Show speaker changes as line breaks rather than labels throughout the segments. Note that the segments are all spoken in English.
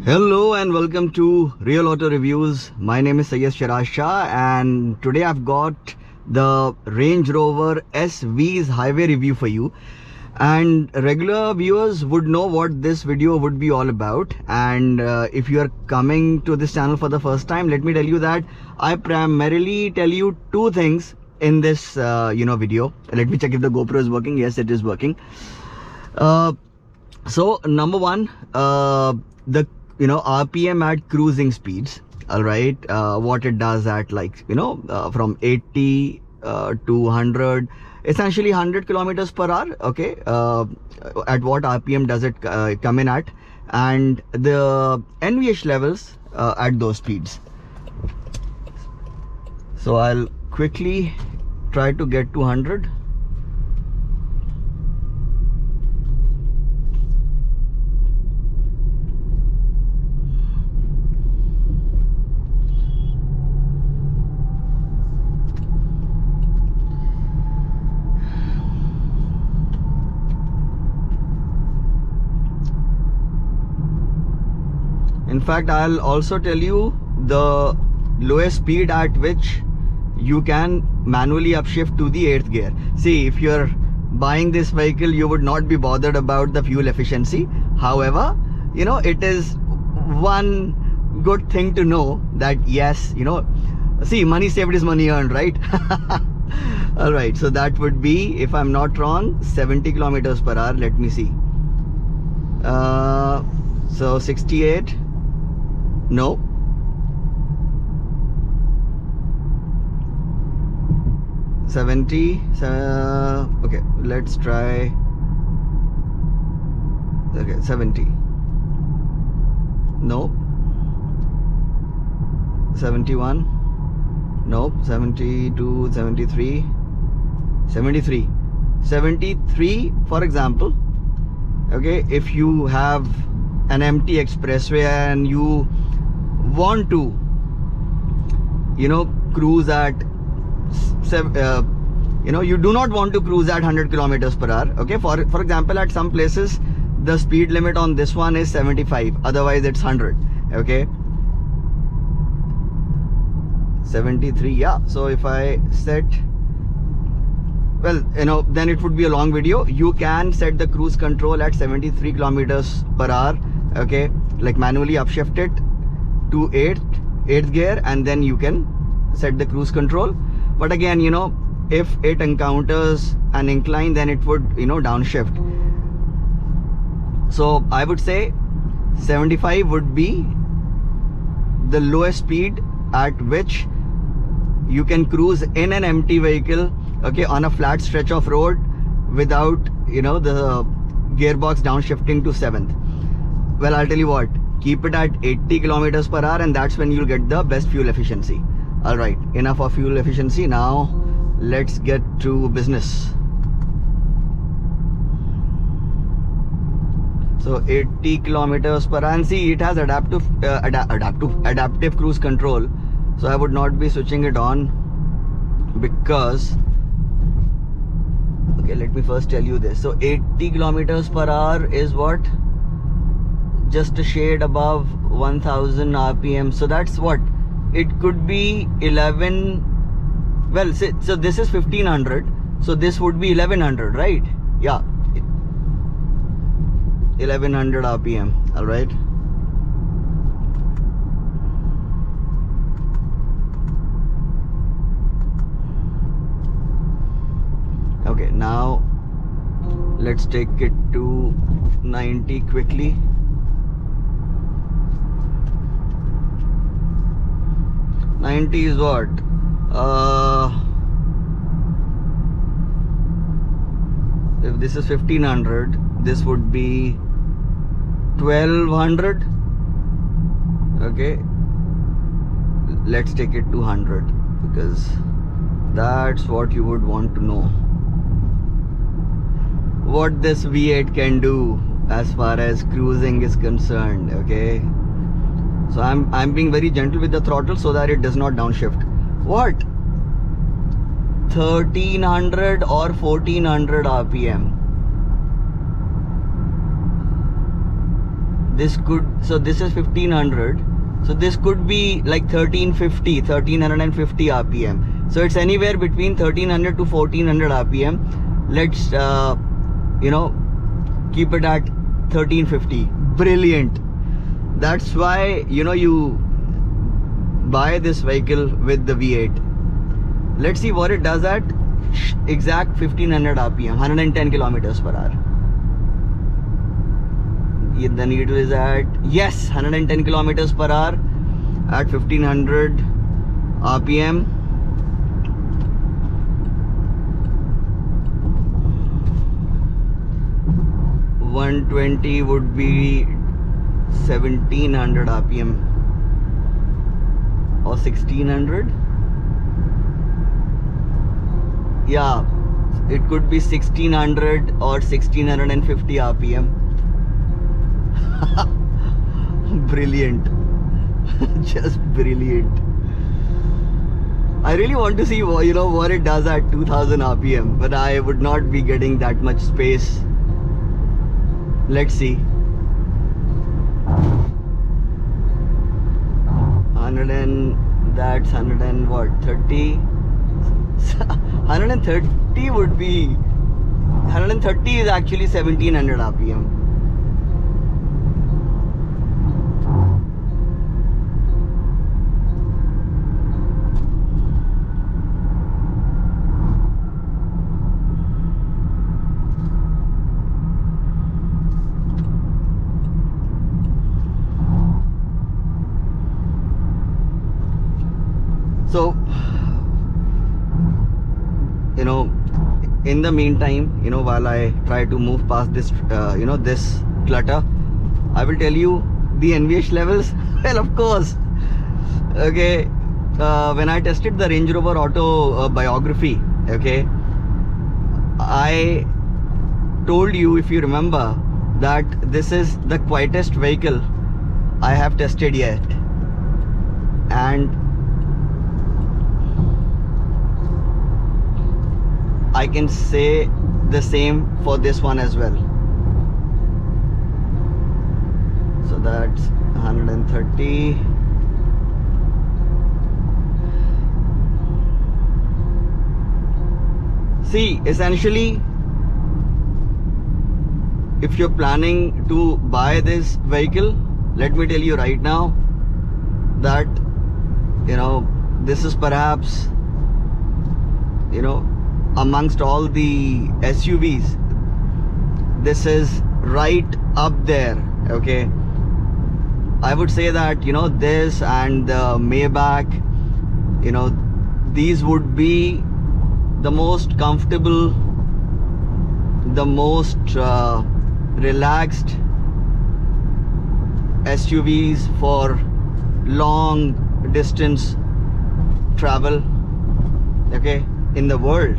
Hello and welcome to Real Auto Reviews. My name is Syed Shiraz Shah and today I've got the Range Rover SV's highway review for you. And regular viewers would know what this video would be all about. And if you are coming to this channel for the first time, let me tell you that I primarily tell you two things in this video. Let me check if the GoPro is working. Yes, it is working. So number one, the RPM at cruising speeds, all right, what it does at from 80 to 100, essentially 100 kilometers per hour, okay, at what RPM does it come in at, and the NVH levels at those speeds. So I'll quickly try to get to 100. In fact, I'll also tell you the lowest speed at which you can manually upshift to the 8th gear. See, if you're buying this vehicle, you would not be bothered about the fuel efficiency. However, it is one good thing to know that yes, see, money saved is money earned, right? All right, so that would be, if I'm not wrong, 70 kilometers per hour. Let me see. So 68. No, 70. Okay, let's try. Okay, 70. No. 71. No. 72, 73. 73. 73, for example. Okay, if you have an empty expressway and you want to cruise at you do not want to cruise at 100 kilometers per hour, okay, for example, at some places the speed limit on this one is 75, otherwise it's 100, okay. 73, yeah. So if I set, well, then it would be a long video. You can set the cruise control at 73 kilometers per hour, okay, like manually upshift it to 8th gear, and then you can set the cruise control. But again, if it encounters an incline, then it would downshift. So I would say 75 would be the lowest speed at which you can cruise in an empty vehicle, okay, on a flat stretch of road without the gearbox downshifting to 7th. Well, I'll tell you what, keep it at 80 kilometers per hour, and that's when you'll get the best fuel efficiency. All right, enough of fuel efficiency. Now let's get to business. So 80 kilometers per hour, and see, it has adaptive cruise control. So I would not be switching it on because, okay, let me first tell you this. So 80 kilometers per hour is what? Just a shade above 1000 RPM. So that's what? It could be 11. Well, so this is 1500. So this would be 1100, right? Yeah. 1100 RPM. All right. Okay, now let's take it to 90 quickly. $90 is what? If this is 1500, this would be 1200. Okay, let's take it to 100 because that's what you would want to know. What this V8 can do as far as cruising is concerned, okay. So I'm being very gentle with the throttle so that it does not downshift. What? 1300 or 1400 RPM. this could, so this is 1500, so this could be like 1350 rpm. So it's anywhere between 1300 to 1400 rpm. Let's you know, keep it at 1350. Brilliant. That's why, you know, you buy this vehicle with the V8. Let's see what it does at exact 1500 rpm, 110 kilometers per hour. The needle is at, yes, 110 kilometers per hour at 1500 rpm. .120 would be 1700 rpm or 1600. Yeah, it could be 1600 or 1650 rpm. Brilliant. Just brilliant. I really want to see, you know, what it does at 2000 rpm, but I would not be getting that much space. Let's see. 100 and that's 100 and what, 30. 130 would be, 130 is actually 1700 rpm. So, you know, in the meantime, you know, while I try to move past this, you know, this clutter, I will tell you the NVH levels. Well, of course, okay, when I tested the Range Rover Auto biography, okay, I told you, if you remember, that this is the quietest vehicle I have tested yet, and I can say the same for this one as well. So that's 130. See, essentially, if you're planning to buy this vehicle, let me tell you right now that, you know, this is perhaps, you know, amongst all the SUVs, this is right up there, okay? I would say that, you know, this and the Maybach, you know, these would be the most comfortable, the most relaxed SUVs for long distance travel, okay, in the world.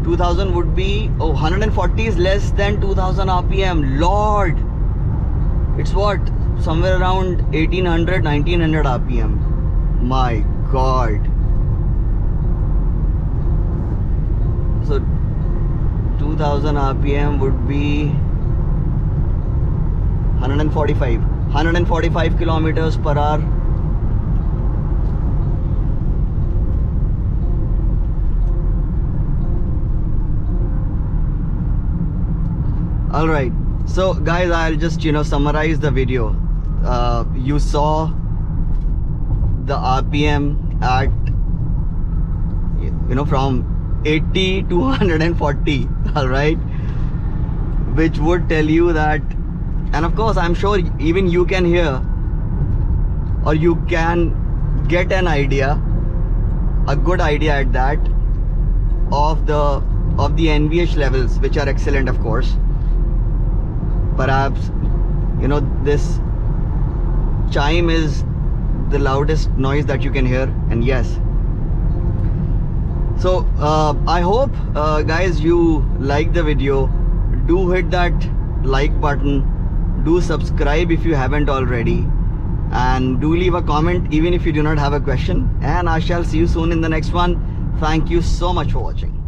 $2,000 would be, oh, 140 is less than 2000 rpm. Lord, it's what, somewhere around 1800 1900 rpm. My god. So 2000 rpm would be 145 kilometers per hour. All right, so guys, I'll just, you know, summarize the video. You saw the RPM at, you know, from 80 to 140, all right, which would tell you that, and of course I'm sure even you can hear, or you can get an idea, a good idea at that, of the NVH levels, which are excellent, of course. Perhaps, you know, this chime is the loudest noise that you can hear, and yes. So I hope guys you like the video. Do hit that like button, do subscribe if you haven't already, and do leave a comment even if you do not have a question, and I shall see you soon in the next one. Thank you so much for watching.